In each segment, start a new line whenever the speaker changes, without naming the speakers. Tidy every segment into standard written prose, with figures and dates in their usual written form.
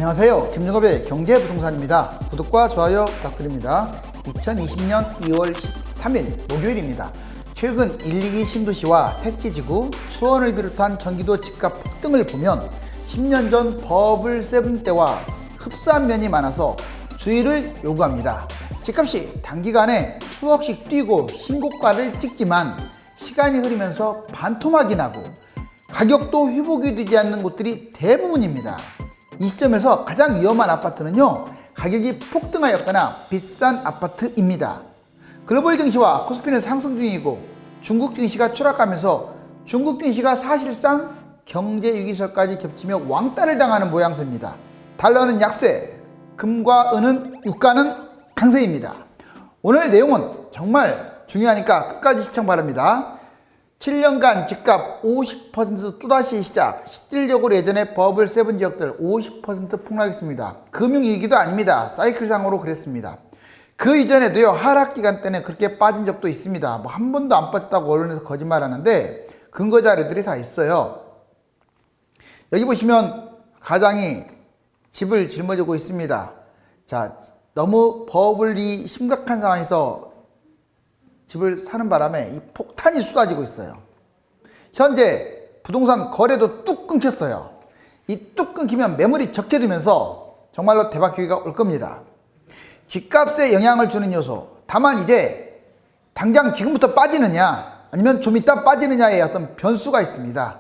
안녕하세요. 김영업의 경제부동산입니다. 구독과 좋아요 부탁드립니다. 2020년 2월 13일 목요일입니다. 최근 1, 2기 신도시와 택지지구, 수원을 비롯한 경기도 집값 폭등을 보면 10년 전 버블 세븐 때와 흡사한 면이 많아서 주의를 요구합니다. 집값이 단기간에 수억씩 뛰고 신고가를 찍지만 시간이 흐르면서 반토막이 나고 가격도 회복이 되지 않는 곳들이 대부분입니다. 이 시점에서 가장 위험한 아파트는요, 가격이 폭등하였거나 비싼 아파트입니다. 글로벌 증시와 코스피는 상승 중이고 중국 증시가 추락하면서 중국 증시가 사실상 경제 위기설까지 겹치며 왕따를 당하는 모양새입니다. 달러는 약세, 금과 은은 유가는 강세입니다. 오늘 내용은 정말 중요하니까 끝까지 시청 바랍니다. 7년간 집값 50% 또다시 시작. 실질적으로 예전에 버블 세븐 지역들 50% 폭락했습니다. 금융위기도 아닙니다. 사이클상으로 그랬습니다. 그 이전에도요, 하락 기간 때는 그렇게 빠진 적도 있습니다. 뭐 한 번도 안 빠졌다고 언론에서 거짓말하는데 근거 자료들이 다 있어요. 여기 보시면 가장이 집을 짊어지고 있습니다. 자, 너무 버블이 심각한 상황에서 집을 사는 바람에 이 폭탄이 쏟아지고 있어요. 현재 부동산 거래도 뚝 끊겼어요. 이 뚝 끊기면 매물이 적재되면서 정말로 대박 기회가 올 겁니다. 집값에 영향을 주는 요소, 다만 이제 당장 지금부터 빠지느냐 아니면 좀 이따 빠지느냐의 어떤 변수가 있습니다.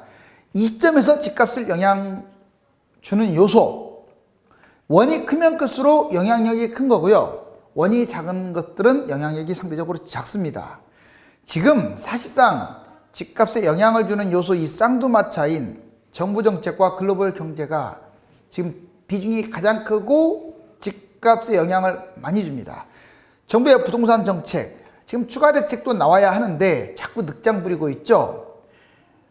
이 시점에서 집값을 영향 주는 요소, 원이 크면 클수록 영향력이 큰 거고요. 원이 작은 것들은 영향력이 상대적으로 작습니다. 지금 사실상 집값에 영향을 주는 요소 이 쌍두마차인 정부 정책과 글로벌 경제가 지금 비중이 가장 크고 집값에 영향을 많이 줍니다. 정부의 부동산 정책, 지금 추가 대책도 나와야 하는데 자꾸 늑장 부리고 있죠.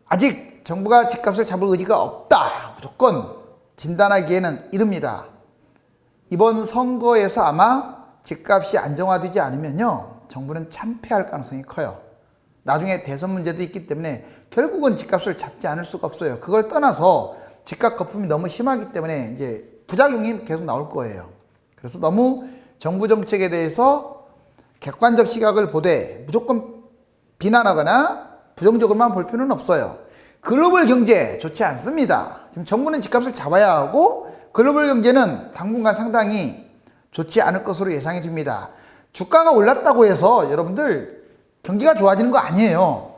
아직 정부가 집값을 잡을 의지가 없다. 무조건 진단하기에는 이릅니다. 이번 선거에서 아마 집값이 안정화되지 않으면요, 정부는 참패할 가능성이 커요. 나중에 대선 문제도 있기 때문에 결국은 집값을 잡지 않을 수가 없어요. 그걸 떠나서 집값 거품이 너무 심하기 때문에 이제 부작용이 계속 나올 거예요. 그래서 너무 정부 정책에 대해서 객관적 시각을 보되 무조건 비난하거나 부정적으로만 볼 필요는 없어요. 글로벌 경제 좋지 않습니다. 지금 정부는 집값을 잡아야 하고 글로벌 경제는 당분간 상당히 좋지 않을 것으로 예상이 됩니다. 주가가 올랐다고 해서 여러분들 경기가 좋아지는 거 아니에요.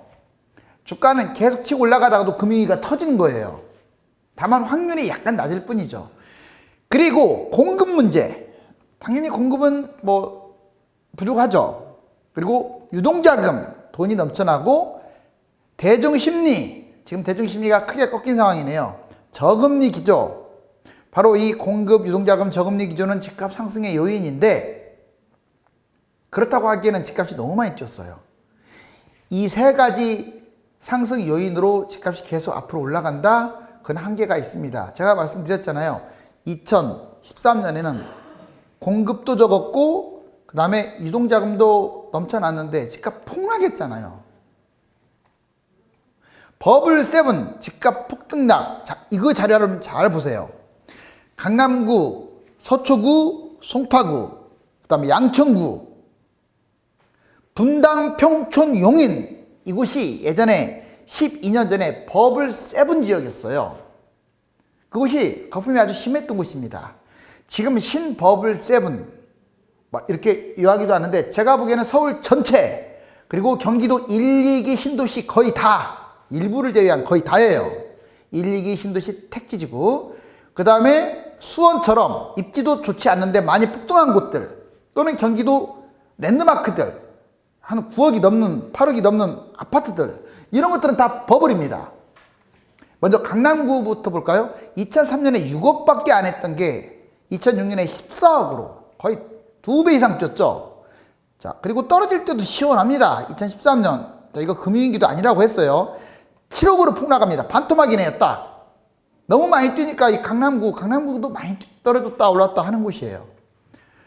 주가는 계속 치고 올라가다가도 금융위기가 터지는 거예요. 다만 확률이 약간 낮을 뿐이죠. 그리고 공급 문제, 당연히 공급은 뭐 부족하죠. 그리고 유동자금, 돈이 넘쳐나고 대중심리, 지금 대중심리가 크게 꺾인 상황이네요. 저금리 기조, 바로 이 공급, 유동자금, 저금리 기조는 집값 상승의 요인인데 그렇다고 하기에는 집값이 너무 많이 뛰었어요. 이 세 가지 상승 요인으로 집값이 계속 앞으로 올라간다? 그건 한계가 있습니다. 제가 말씀드렸잖아요. 2013년에는 공급도 적었고 그 다음에 유동자금도 넘쳐났는데 집값 폭락했잖아요. 버블 세븐 집값 폭등락. 자, 이거 자료를 잘 보세요. 강남구, 서초구, 송파구, 그 다음에 양천구, 분당, 평촌, 용인, 이곳이 예전에 12년 전에 버블 세븐 지역이었어요. 그곳이 거품이 아주 심했던 곳입니다. 지금 신 버블 세븐 이렇게 요하기도 하는데 제가 보기에는 서울 전체 그리고 경기도 1, 2기 신도시 거의 다, 일부를 제외한 거의 다예요. 1, 2기 신도시 택지지구, 그 다음에 수원처럼 입지도 좋지 않는데 많이 폭등한 곳들, 또는 경기도 랜드마크들, 한 9억이 넘는, 8억이 넘는 아파트들, 이런 것들은 다 버블입니다. 먼저 강남구부터 볼까요? 2003년에 6억밖에 안 했던 게 2006년에 14억으로 거의 2배 이상 뛰었죠. 자, 그리고 떨어질 때도 시원합니다. 2013년, 자, 이거 금융위기도 아니라고 했어요. 7억으로 폭락합니다. 반토막이네요, 딱. 너무 많이 뛰니까 이 강남구도 많이 떨어졌다 올랐다 하는 곳이에요.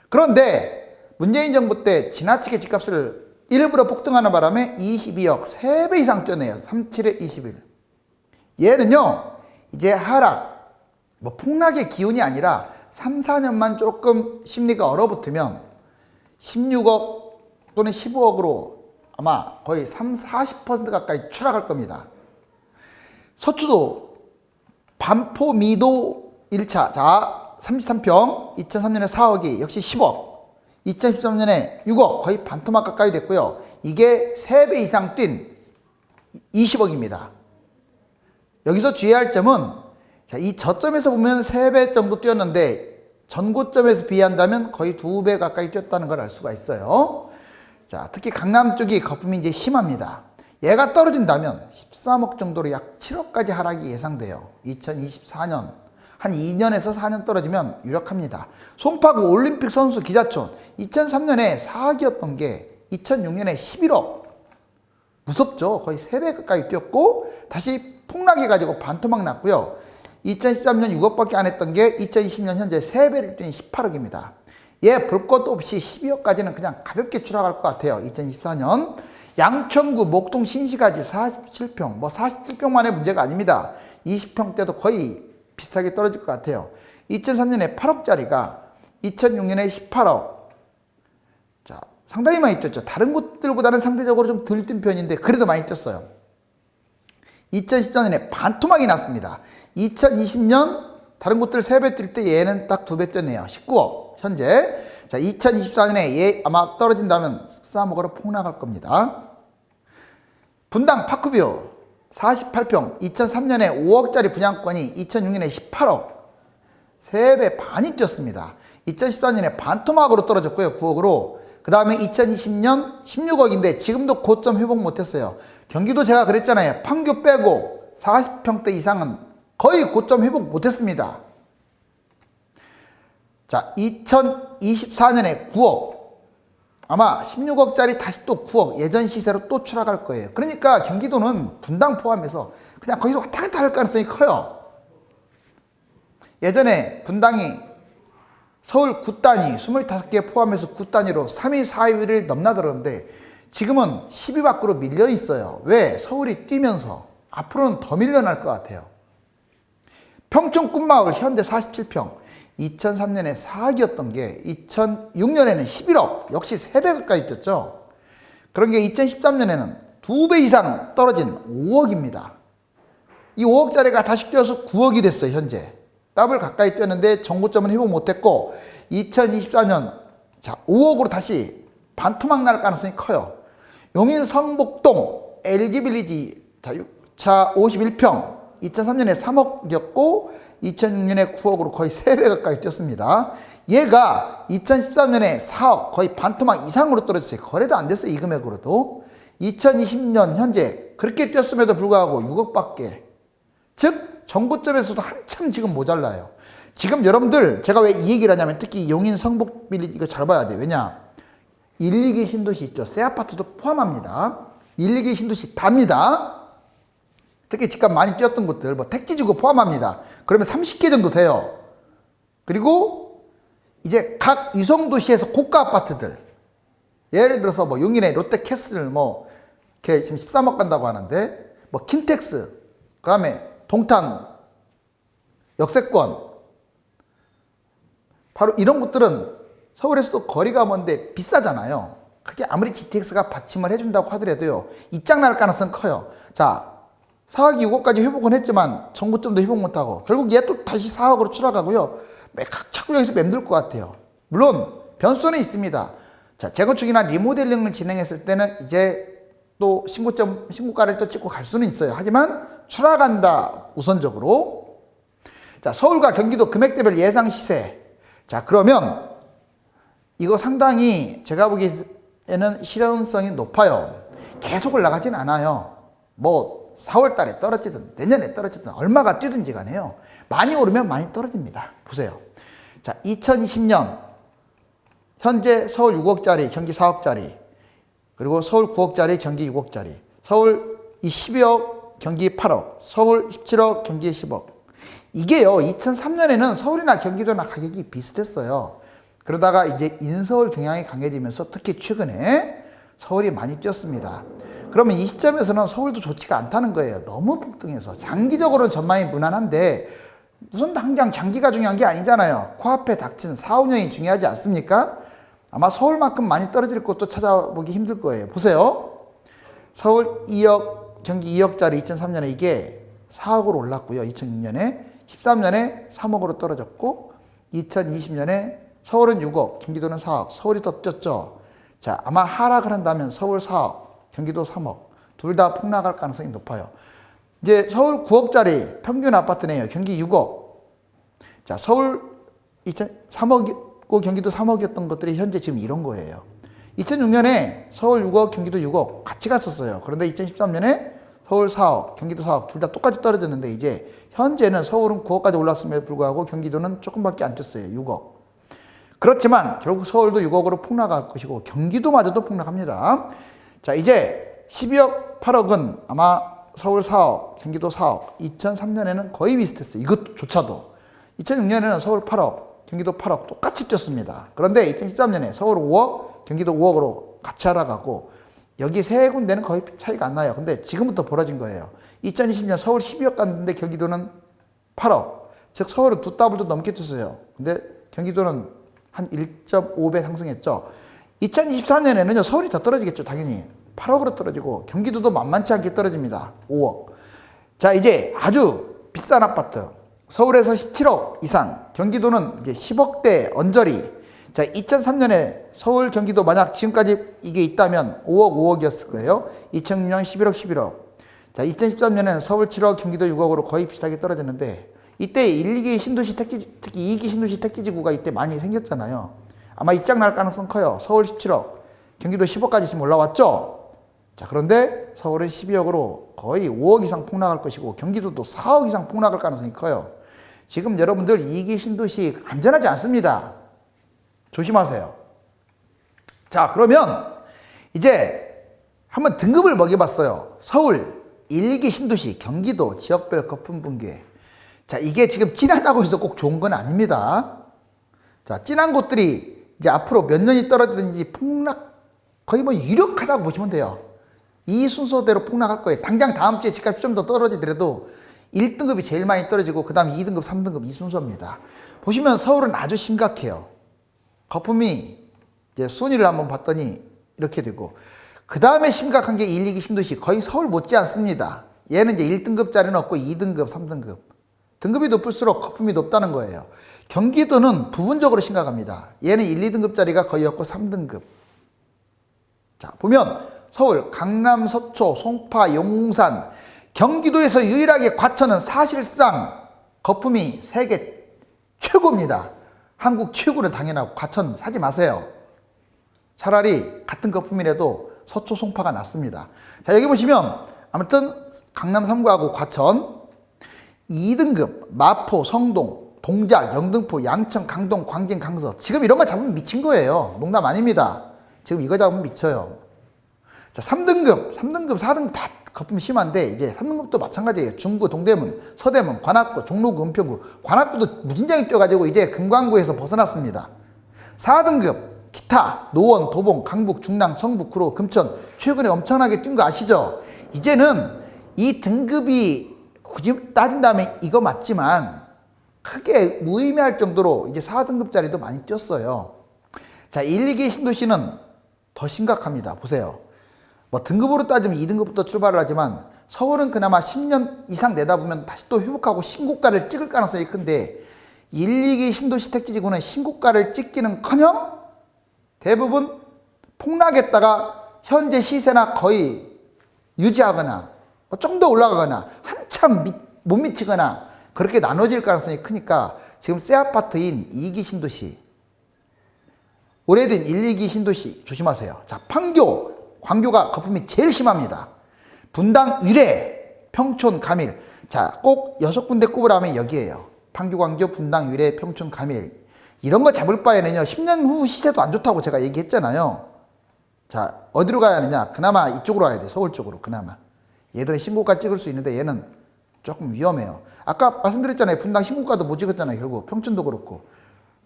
그런데 문재인 정부 때 지나치게 집값을 일부러 폭등하는 바람에 22억, 3배 이상 뛰었네요. 37에 21. 얘는요, 이제 하락, 뭐 폭락의 기운이 아니라 3, 4년만 조금 심리가 얼어붙으면 16억 또는 15억으로 아마 거의 40% 가까이 추락할 겁니다. 서초도 반포 미도 1차 자 33평 2003년에 4억이 역시 10억 2013년에 6억 거의 반토막 가까이 됐고요. 이게 3배 이상 뛴 20억입니다. 여기서 주의할 점은 자, 이 저점에서 보면 3배 정도 뛰었는데 전고점에서 비한다면 거의 2배 가까이 뛰었다는 걸 알 수가 있어요. 자, 특히 강남 쪽이 거품이 이제 심합니다. 얘가 떨어진다면 13억 정도로 약 7억까지 하락이 예상돼요. 2024년 한 2년에서 4년 떨어지면 유력합니다. 송파구 올림픽 선수 기자촌 2003년에 4억이었던 게 2006년에 11억. 무섭죠. 거의 3배 가까이 뛰었고 다시 폭락해가지고 반토막 났고요. 2013년 6억밖에 안 했던 게 2020년 현재 3배를 뛴 18억입니다. 얘 볼 것도 없이 12억까지는 그냥 가볍게 추락할 것 같아요. 2024년 양천구 목동 신시가지 47평 뭐 47평만의 문제가 아닙니다. 20평대도 거의 비슷하게 떨어질 것 같아요. 2003년에 8억짜리가 2006년에 18억. 자, 상당히 많이 뛰었죠. 다른 곳들보다는 상대적으로 좀 덜 뛴 편인데 그래도 많이 뛰었어요. 2014년에 반토막이 났습니다. 2020년 다른 곳들 3배 뛸 때 얘는 딱 2배 뛰었네요. 19억 현재. 자, 2024년에 얘 아마 떨어진다면 13억으로 폭락할 겁니다. 분당 파크뷰 48평 2003년에 5억짜리 분양권이 2006년에 18억 3배 반이 뛰었습니다. 2014년에 반토막으로 떨어졌고요. 9억으로. 그 다음에 2020년 16억인데 지금도 고점 회복 못했어요. 경기도 제가 그랬잖아요. 판교 빼고 40평대 이상은 거의 고점 회복 못했습니다. 자, 2024년에 9억 아마 16억짜리 다시 또 9억 예전 시세로 또 추락할 거예요. 그러니까 경기도는 분당 포함해서 그냥 거기서 왔다 갔다 할 가능성이 커요. 예전에 분당이 서울 9단위 25개 포함해서 9단위로 3위 4위를 넘나들었는데 지금은 10위 밖으로 밀려 있어요. 왜? 서울이 뛰면서 앞으로는 더 밀려날 것 같아요. 평촌 꿈마을 현대 47평 2003년에 4억이었던 게 2006년에는 11억 역시 3배 가까이 뛰었죠. 그런 게 2013년에는 2배 이상 떨어진 5억입니다. 이 5억짜리가 다시 뛰어서 9억이 됐어요. 현재 더블 가까이 뛰었는데 정고점은 회복 못했고 2024년 자 5억으로 다시 반토막 날 가능성이 커요. 용인 성북동 LG빌리지 자 51평 2003년에 3억이었고 2006년에 9억으로 거의 3배 가까이 뛰었습니다. 얘가 2013년에 4억 거의 반토막 이상으로 떨어졌어요. 거래도 안 됐어요. 이 금액으로도. 2020년 현재 그렇게 뛰었음에도 불구하고 6억밖에. 즉 정고점에서도 한참 지금 모자라요. 지금 여러분들 제가 왜 이 얘기를 하냐면 특히 용인 성북빌리지 이거 잘 봐야 돼요. 왜냐 1, 2기 신도시 있죠. 새 아파트도 포함합니다. 1, 2기 신도시 답니다. 특히 집값 많이 뛰었던 곳들 뭐 택지지구 포함합니다. 그러면 30개 정도 돼요. 그리고 이제 각 유성도시에서 고가 아파트들 예를 들어서 뭐 용인의 롯데캐슬 뭐 이렇게 지금 13억 간다고 하는데 뭐 킨텍스 그 다음에 동탄 역세권 바로 이런 곳들은 서울에서도 거리가 먼데 비싸잖아요. 그게 아무리 GTX가 받침을 해준다고 하더라도요 입장 날 가능성은 커요. 자 4억 6억까지 회복은 했지만 정고점도 회복 못하고 결국 얘 또 다시 4억으로 추락하고요. 자꾸 여기서 맴돌 것 같아요. 물론 변수는 있습니다. 자 재건축이나 리모델링을 진행했을 때는 이제 또 신고가를 또 찍고 갈 수는 있어요. 하지만 추락한다 우선적으로. 자 서울과 경기도 금액대별 예상 시세. 자 그러면 이거 상당히 제가 보기에는 실현성이 높아요. 계속 올라가진 않아요. 뭐 4월 달에 떨어지든 내년에 떨어지든 얼마가 뛰든지 간에요. 많이 오르면 많이 떨어집니다. 보세요. 자, 2020년 현재 서울 6억짜리, 경기 4억짜리, 그리고 서울 9억짜리, 경기 6억짜리, 서울 12억, 경기 8억, 서울 17억, 경기 10억. 이게요, 2003년에는 서울이나 경기도나 가격이 비슷했어요. 그러다가 이제 인서울 경향이 강해지면서 특히 최근에 서울이 많이 뛰었습니다. 그러면 이 시점에서는 서울도 좋지가 않다는 거예요. 너무 폭등해서. 장기적으로는 전망이 무난한데 우선 당장 장기가 중요한 게 아니잖아요. 코앞에 닥친 4, 5년이 중요하지 않습니까? 아마 서울만큼 많이 떨어질 곳도 찾아보기 힘들 거예요. 보세요. 서울 2억, 경기 2억짜리 2003년에 이게 4억으로 올랐고요. 2006년에 13년에 3억으로 떨어졌고 2020년에 서울은 6억, 경기도는 4억, 서울이 더 뛰었죠. 자, 아마 하락을 한다면 서울 4억, 경기도 3억, 둘 다 폭락할 가능성이 높아요. 이제 서울 9억짜리 평균 아파트네요. 경기 6억. 자, 서울 3억이고 경기도 3억이었던 것들이 현재 지금 이런 거예요. 2006년에 서울 6억, 경기도 6억 같이 갔었어요. 그런데 2013년에 서울 4억, 경기도 4억 둘 다 똑같이 떨어졌는데 이제 현재는 서울은 9억까지 올랐음에도 불구하고 경기도는 조금밖에 안 쪘어요. 6억. 그렇지만 결국 서울도 6억으로 폭락할 것이고 경기도마저도 폭락합니다. 자, 이제 12억, 8억은 아마 서울 4억, 경기도 4억, 2003년에는 거의 비슷했어요. 이것조차도. 2006년에는 서울 8억, 경기도 8억 똑같이 쪘습니다. 그런데 2013년에 서울 5억, 경기도 5억으로 같이 하락하고 여기 세 군데는 거의 차이가 안 나요. 근데 지금부터 벌어진 거예요. 2020년 서울 12억 갔는데 경기도는 8억. 즉 서울은 두 더블도 넘게 쪘어요. 근데 경기도는 한 1.5배 상승했죠. 2024년에는요, 서울이 더 떨어지겠죠, 당연히. 8억으로 떨어지고, 경기도도 만만치 않게 떨어집니다. 5억. 자, 이제 아주 비싼 아파트. 서울에서 17억 이상, 경기도는 이제 10억대 언저리. 자, 2003년에 서울, 경기도 만약 지금까지 이게 있다면 5억, 5억이었을 거예요. 2006년 11억, 11억. 자, 2013년에는 서울 7억, 경기도 6억으로 거의 비슷하게 떨어졌는데, 이때 1, 2기 신도시 특히 2기 신도시 택지지구가 이때 많이 생겼잖아요. 아마 입장 날 가능성 커요. 서울 17억, 경기도 10억까지 지금 올라왔죠. 자, 그런데 서울은 12억으로 거의 5억 이상 폭락할 것이고 경기도도 4억 이상 폭락할 가능성이 커요. 지금 여러분들 2기 신도시 안전하지 않습니다. 조심하세요. 자, 그러면 이제 한번 등급을 먹여봤어요. 서울 1기 신도시, 경기도 지역별 거품 붕괴. 자, 이게 지금 진하다고 해서 꼭 좋은 건 아닙니다. 자, 진한 곳들이 이제 앞으로 몇 년이 떨어지든지 폭락, 거의 뭐 유력하다고 보시면 돼요. 이 순서대로 폭락할 거예요. 당장 다음 주에 집값이 좀 더 떨어지더라도 1등급이 제일 많이 떨어지고 그 다음 2등급, 3등급 이 순서입니다. 보시면 서울은 아주 심각해요. 거품이 이제 순위를 한번 봤더니 이렇게 되고 그 다음에 심각한 게 1, 2기 신도시 거의 서울 못지 않습니다. 얘는 이제 1등급짜리는 없고 2등급, 3등급. 등급이 높을수록 거품이 높다는 거예요. 경기도는 부분적으로 심각합니다. 얘는 1, 2등급짜리가 거의 없고 3등급. 자, 보면 서울, 강남, 서초, 송파, 용산, 경기도에서 유일하게 과천은 사실상 거품이 세계 최고입니다. 한국 최고는 당연하고 과천 사지 마세요. 차라리 같은 거품이라도 서초, 송파가 낫습니다. 자, 여기 보시면 아무튼 강남 3구하고 과천 2등급, 마포, 성동, 동작, 영등포, 양천, 강동, 광진, 강서. 지금 이런 거 잡으면 미친 거예요. 농담 아닙니다. 지금 이거 잡으면 미쳐요. 자, 3등급, 4등급 다 거품 심한데 이제 3등급도 마찬가지예요. 중구, 동대문, 서대문, 관악구, 종로구, 은평구. 관악구도 무진장이 뛰어가지고 이제 금관구에서 벗어났습니다. 4등급, 기타, 노원, 도봉, 강북, 중랑, 성북, 구로, 금천. 최근에 엄청나게 뛴 거 아시죠? 이제는 이 등급이 굳이 따진다면 이거 맞지만 크게 무의미할 정도로 이제 4등급짜리도 많이 뛰었어요. 자, 1, 2기 신도시는 더 심각합니다. 보세요. 뭐 등급으로 따지면 2등급부터 출발을 하지만 서울은 그나마 10년 이상 내다 보면 다시 또 회복하고 신고가를 찍을 가능성이 큰데 1, 2기 신도시 택지지구는 신고가를 찍기는커녕 대부분 폭락했다가 현재 시세나 거의 유지하거나 좀 더 올라가거나 한참 못 미치거나 그렇게 나눠질 가능성이 크니까 지금 새 아파트인 2기 신도시, 오래된 1, 2기 신도시 조심하세요. 자, 판교, 광교가 거품이 제일 심합니다. 분당, 유래, 평촌, 가밀. 자, 꼭 6군데 꼽으라면 여기에요. 판교, 광교, 분당, 유래, 평촌, 가밀. 이런 거 잡을 바에는요, 10년 후 시세도 안 좋다고 제가 얘기했잖아요. 자, 어디로 가야 하느냐? 그나마 이쪽으로 가야 돼. 서울 쪽으로, 그나마. 얘들은 신고가 찍을 수 있는데 얘는 조금 위험해요. 아까 말씀드렸잖아요. 분당 신고가도 못 찍었잖아요. 결국 평촌도 그렇고.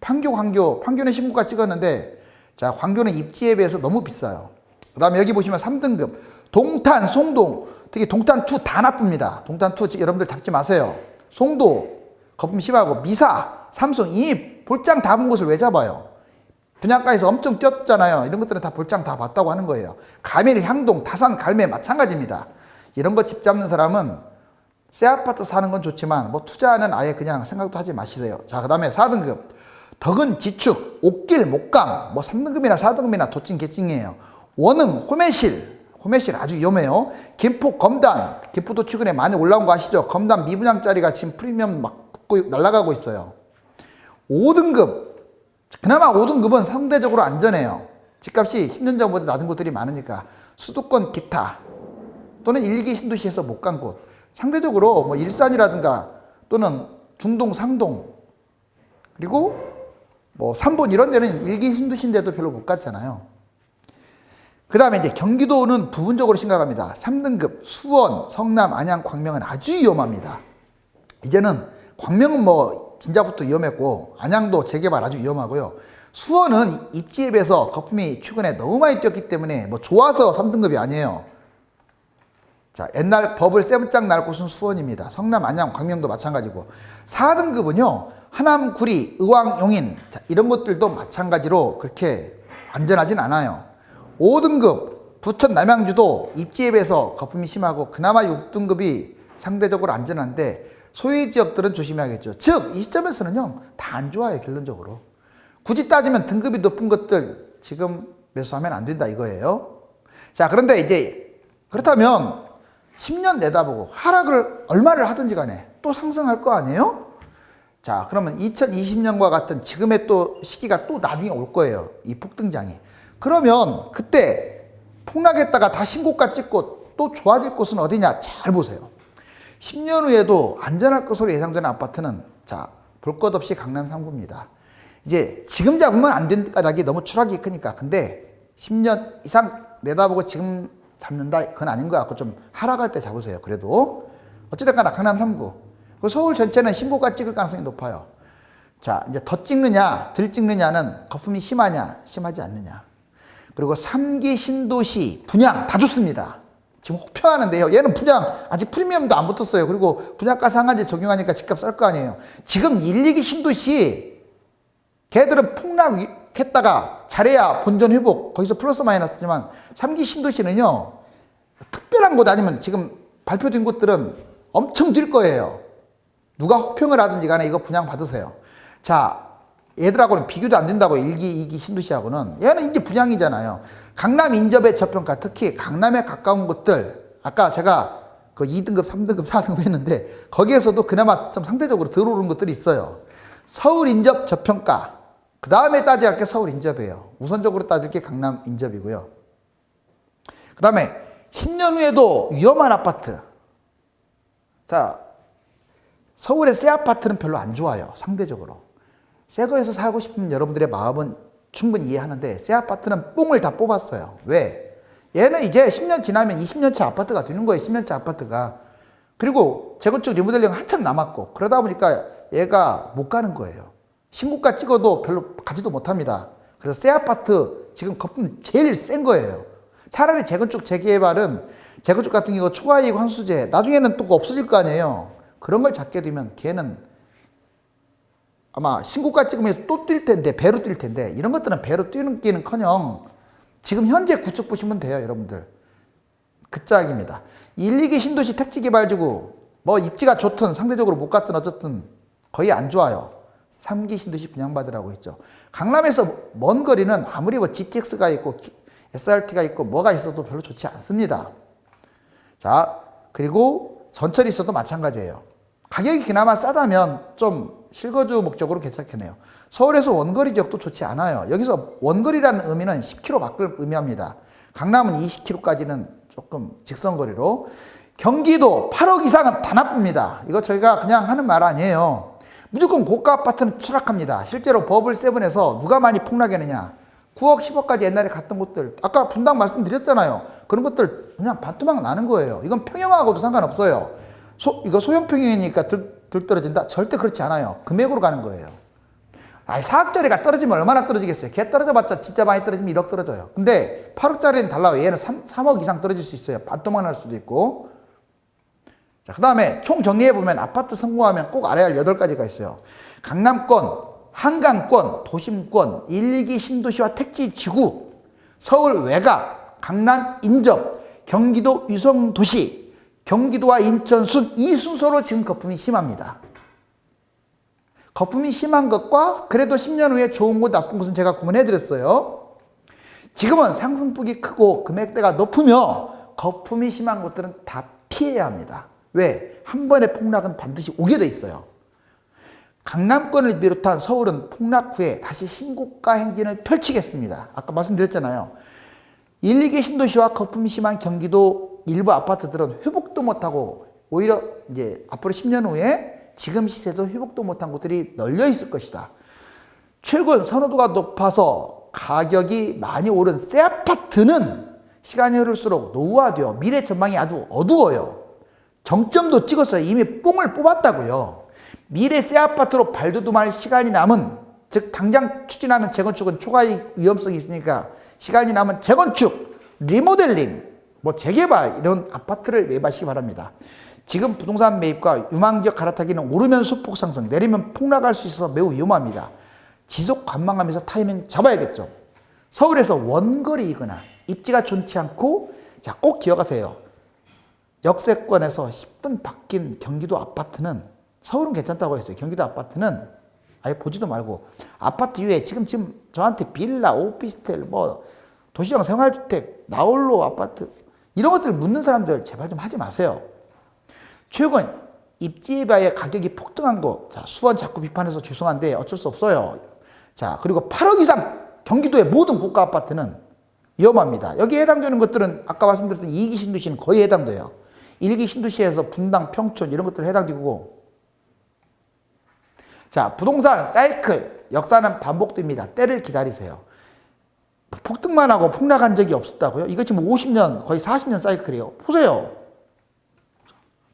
판교, 광교, 판교는 신고가 찍었는데 자, 광교는 입지에 비해서 너무 비싸요. 그 다음에 여기 보시면 3등급 동탄, 송동, 특히 동탄 2 다 나쁩니다. 동탄 2 여러분들 잡지 마세요. 송도, 거품 심하고 미사, 삼성, 이입, 볼장 다 본 곳을 왜 잡아요? 분양가에서 엄청 뛰었잖아요. 이런 것들은 다 볼장 다 봤다고 하는 거예요. 가밀, 향동, 다산, 갈매 마찬가지입니다. 이런 거 집 잡는 사람은 새 아파트 사는 건 좋지만 뭐 투자는 아예 그냥 생각도 하지 마시세요. 자, 그 다음에 4등급 덕은, 지축, 옥길, 목강, 뭐 3등급이나 4등급이나 도찐 개찐이에요. 원흥, 호매실 아주 위험해요. 김포, 검단, 김포도 최근에 많이 올라온 거 아시죠? 검단 미분양짜리가 지금 프리미엄 막 날아가고 있어요. 5등급, 그나마 5등급은 상대적으로 안전해요. 집값이 10년 전보다 낮은 곳들이 많으니까. 수도권 기타 또는 1, 2기 신도시에서 못 간 곳, 상대적으로 뭐 일산이라든가 또는 중동, 상동, 그리고 뭐 삼본 이런 데는 1기 신도시인데도 별로 못 갔잖아요. 그 다음에 이제 경기도는 부분적으로 심각합니다. 3등급 수원, 성남, 안양, 광명은 아주 위험합니다. 이제는 광명은 뭐 진작부터 위험했고 안양도 재개발 아주 위험하고요. 수원은 입지에 비해서 거품이 최근에 너무 많이 뛰었기 때문에 뭐 좋아서 3등급이 아니에요. 자, 옛날 버블 세븐장 날 곳은 수원입니다. 성남, 안양, 광명도 마찬가지고. 4등급은요 하남, 구리, 의왕, 용인, 자, 이런 것들도 마찬가지로 그렇게 안전하진 않아요. 5등급 부천, 남양주도 입지에 비해서 거품이 심하고 그나마 6등급이 상대적으로 안전한데 소외 지역들은 조심해야겠죠. 즉 이 시점에서는요 다 안 좋아요. 결론적으로 굳이 따지면 등급이 높은 것들 지금 매수하면 안 된다 이거예요. 자, 그런데 이제 그렇다면 10년 내다보고 하락을 얼마를 하든지 간에 또 상승할 거 아니에요? 자, 그러면 2020년과 같은 지금의 또 시기가 또 나중에 올 거예요. 이 폭등장이. 그러면 그때 폭락했다가 다 신고가 찍고 또 좋아질 곳은 어디냐? 잘 보세요. 10년 후에도 안전할 것으로 예상되는 아파트는 자, 볼 것 없이 강남 3구입니다. 이제 지금 잡으면 안 된 까닭이 너무 추락이 크니까. 근데 10년 이상 내다보고 지금 잡는다? 그건 아닌 것 같고 좀 하락할 때 잡으세요. 그래도 어찌됐건 강남 3구. 서울 전체는 신고가 찍을 가능성이 높아요. 자, 이제 더 찍느냐 덜 찍느냐는 거품이 심하냐 심하지 않느냐. 그리고 3기 신도시 분양 다 좋습니다. 지금 혹평하는데요. 얘는 분양 아직 프리미엄도 안 붙었어요. 그리고 분양가 상한제 적용하니까 집값 쌀 거 아니에요. 지금 1, 2기 신도시 걔들은 폭락했다가 잘해야 본전 회복 거기서 플러스 마이너스지만 3기 신도시는요 특별한 곳 아니면 지금 발표된 곳들은 엄청 뛸 거예요. 누가 혹평을 하든지 간에 이거 분양 받으세요. 자, 얘들하고는 비교도 안 된다고 1기, 2기 신도시하고는. 얘는 이제 분양이잖아요. 강남 인접의 저평가, 특히 강남에 가까운 곳들, 아까 제가 그 2등급, 3등급, 4등급 했는데 거기에서도 그나마 좀 상대적으로 덜 오른 것들이 있어요. 서울 인접 저평가, 그 다음에 따져야 할 게 서울 인접이에요. 우선적으로 따질 게 강남 인접이고요. 그 다음에 10년 후에도 위험한 아파트. 자, 서울의 새 아파트는 별로 안 좋아요. 상대적으로. 새 거에서 살고 싶은 여러분들의 마음은 충분히 이해하는데 새 아파트는 뽕을 다 뽑았어요. 왜? 얘는 이제 10년 지나면 20년차 아파트가 되는 거예요. 10년차 아파트가. 그리고 재건축 리모델링 한참 남았고 그러다 보니까 얘가 못 가는 거예요. 신고가 찍어도 별로 가지도 못합니다. 그래서 새 아파트 지금 거품 제일 센 거예요. 차라리 재건축 재개발은 재건축 같은 경우 초과이익 환수제 나중에는 또 없어질 거 아니에요. 그런 걸 잡게 되면 걔는 아마 신고가 찍으면서 또 뛸 텐데 배로 뛸 텐데 이런 것들은 배로 뛰는 끼는커녕 지금 현재 구축 보시면 돼요. 여러분들 그 짝입니다. 1, 2기 신도시 택지개발지구 뭐 입지가 좋든 상대적으로 못 갔든 어쨌든 거의 안 좋아요. 3기 신도시 분양받으라고 했죠. 강남에서 먼 거리는 아무리 뭐 GTX가 있고 SRT가 있고 뭐가 있어도 별로 좋지 않습니다. 자, 그리고 전철이 있어도 마찬가지예요. 가격이 그나마 싸다면 좀 실거주 목적으로 괜찮겠네요. 서울에서 원거리 지역도 좋지 않아요. 여기서 원거리라는 의미는 10km 밖을 의미합니다. 강남은 20km까지는 조금 직선거리로. 경기도 8억 이상은 다 나쁩니다. 이거 저희가 그냥 하는 말 아니에요. 무조건 고가 아파트는 추락합니다. 실제로 버블 세븐에서 누가 많이 폭락했느냐. 9억, 10억까지 옛날에 갔던 곳들. 아까 분당 말씀드렸잖아요. 그런 것들 그냥 반토막 나는 거예요. 이건 평형하고도 상관없어요. 이거 소형 평형이니까 덜 떨어진다? 절대 그렇지 않아요. 금액으로 가는 거예요. 아이, 4억짜리가 떨어지면 얼마나 떨어지겠어요? 걔 떨어져봤자 진짜 많이 떨어지면 1억 떨어져요. 근데 8억짜리는 달라요. 얘는 3억 이상 떨어질 수 있어요. 반토막 날 수도 있고. 자, 그 다음에 총 정리해보면 아파트 성공하면 꼭 알아야 할 8가지가 있어요. 강남권, 한강권, 도심권, 1, 2기 신도시와 택지지구, 서울 외곽, 강남 인접, 경기도 유성도시, 경기도와 인천 순, 이 순서로 지금 거품이 심합니다. 거품이 심한 것과 그래도 10년 후에 좋은 것, 나쁜 것은 제가 구분해드렸어요. 지금은 상승폭이 크고 금액대가 높으며 거품이 심한 것들은 다 피해야 합니다. 왜? 한 번의 폭락은 반드시 오게 돼 있어요. 강남권을 비롯한 서울은 폭락 후에 다시 신고가 행진을 펼치겠습니다. 아까 말씀드렸잖아요. 1, 2기 신도시와 거품이 심한 경기도 일부 아파트들은 회복도 못하고 오히려 이제 앞으로 10년 후에 지금 시세도 회복도 못한 곳들이 널려 있을 것이다. 최근 선호도가 높아서 가격이 많이 오른 새 아파트는 시간이 흐를수록 노후화되어 미래 전망이 아주 어두워요. 정점도 찍었어요. 이미 뽕을 뽑았다고요. 미래 새 아파트로 발돋움할 시간이 남은, 즉 당장 추진하는 재건축은 초과이익 위험성이 있으니까 시간이 남은 재건축, 리모델링, 재개발 이런 아파트를 매입하시기 바랍니다. 지금 부동산 매입과 유망지역 갈아타기는 오르면 소폭 상승, 내리면 폭락할 수 있어서 매우 위험합니다. 지속 관망하면서 타이밍 잡아야겠죠. 서울에서 원거리이거나 입지가 좋지 않고, 자, 꼭 기억하세요. 역세권에서 10분 바뀐 경기도 아파트는, 서울은 괜찮다고 했어요. 경기도 아파트는 아예 보지도 말고, 아파트 위에 지금 저한테 빌라, 오피스텔, 도시형 생활주택, 나홀로 아파트 이런 것들 묻는 사람들 제발 좀 하지 마세요. 최근 입지에 가격이 폭등한 거, 자, 수원 자꾸 비판해서 죄송한데 어쩔 수 없어요. 자, 그리고 8억 이상 경기도의 모든 고가 아파트는 위험합니다. 여기에 해당되는 것들은 아까 말씀드렸던 2기 신도시는 거의 해당돼요. 1기 신도시에서 분당, 평촌 이런 것들 해당되고, 자, 부동산 사이클 역사는 반복됩니다. 때를 기다리세요. 폭등만 하고 폭락한 적이 없었다고요? 이거 지금 50년, 거의 40년 사이클이에요. 보세요.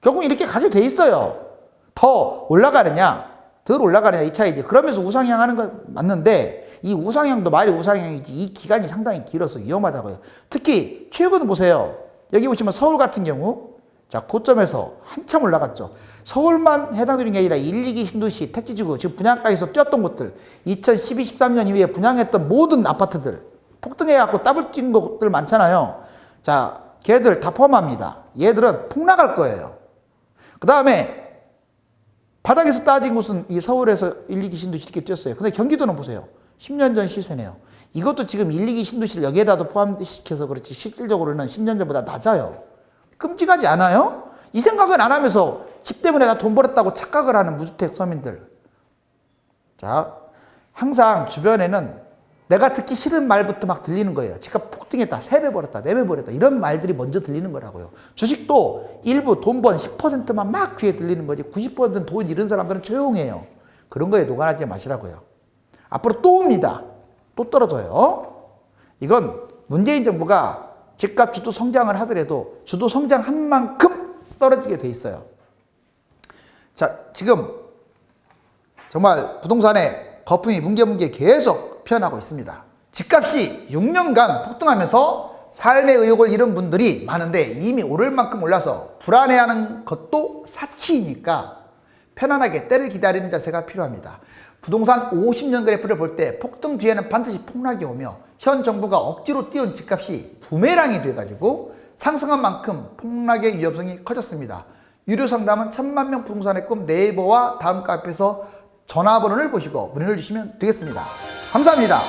결국 이렇게 가게 돼 있어요. 더 올라가느냐, 덜 올라가느냐 이 차이지. 그러면서 우상향 하는 건 맞는데, 이 우상향도 말이 우상향이지 이 기간이 상당히 길어서 위험하다고요. 특히 최근 보세요. 여기 보시면 서울 같은 경우, 자, 고점에서 한참 올라갔죠. 서울만 해당되는 게 아니라 1, 2기 신도시, 택지지구, 지금 분양가에서 뛰었던 곳들, 2012, 13년 이후에 분양했던 모든 아파트들, 폭등해갖고 더블 뛴 것들 많잖아요. 자, 걔들 다 포함합니다. 얘들은 폭락할 거예요. 그 다음에 바닥에서 따진 곳은 이 서울에서 1, 2기 신도시 이렇게 뛰었어요. 근데 경기도는 보세요. 10년 전 시세네요. 이것도 지금 1, 2기 신도시를 여기에다도 포함시켜서 그렇지 실질적으로는 10년 전보다 낮아요. 끔찍하지 않아요? 이 생각은 안 하면서 집 때문에 나 돈 벌었다고 착각을 하는 무주택 서민들. 자, 항상 주변에는 내가 듣기 싫은 말부터 막 들리는 거예요. 집값 폭등했다, 3배 벌었다, 4배 벌었다 이런 말들이 먼저 들리는 거라고요. 주식도 일부 돈 번 10%만 막 귀에 들리는 거지 90%는 돈 잃은 사람들은 조용해요. 그런 거에 녹아나지 마시라고요. 앞으로 또 옵니다. 또 떨어져요. 이건 문재인 정부가 집값 주도 성장을 하더라도 주도 성장한 만큼 떨어지게 돼 있어요. 자, 지금 정말 부동산에 거품이 뭉게뭉게 계속 피어나고 있습니다. 집값이 6년간 폭등하면서 삶의 의욕을 잃은 분들이 많은데 이미 오를 만큼 올라서 불안해하는 것도 사치이니까 편안하게 때를 기다리는 자세가 필요합니다. 부동산 50년 그래프를 볼 때 폭등 뒤에는 반드시 폭락이 오며 현 정부가 억지로 띄운 집값이 부메랑이 돼가지고 상승한 만큼 폭락의 위험성이 커졌습니다. 유료 상담은 1000만명 부동산의 꿈 네이버와 다음 카페에서 전화번호를 보시고 문의를 주시면 되겠습니다. 감사합니다.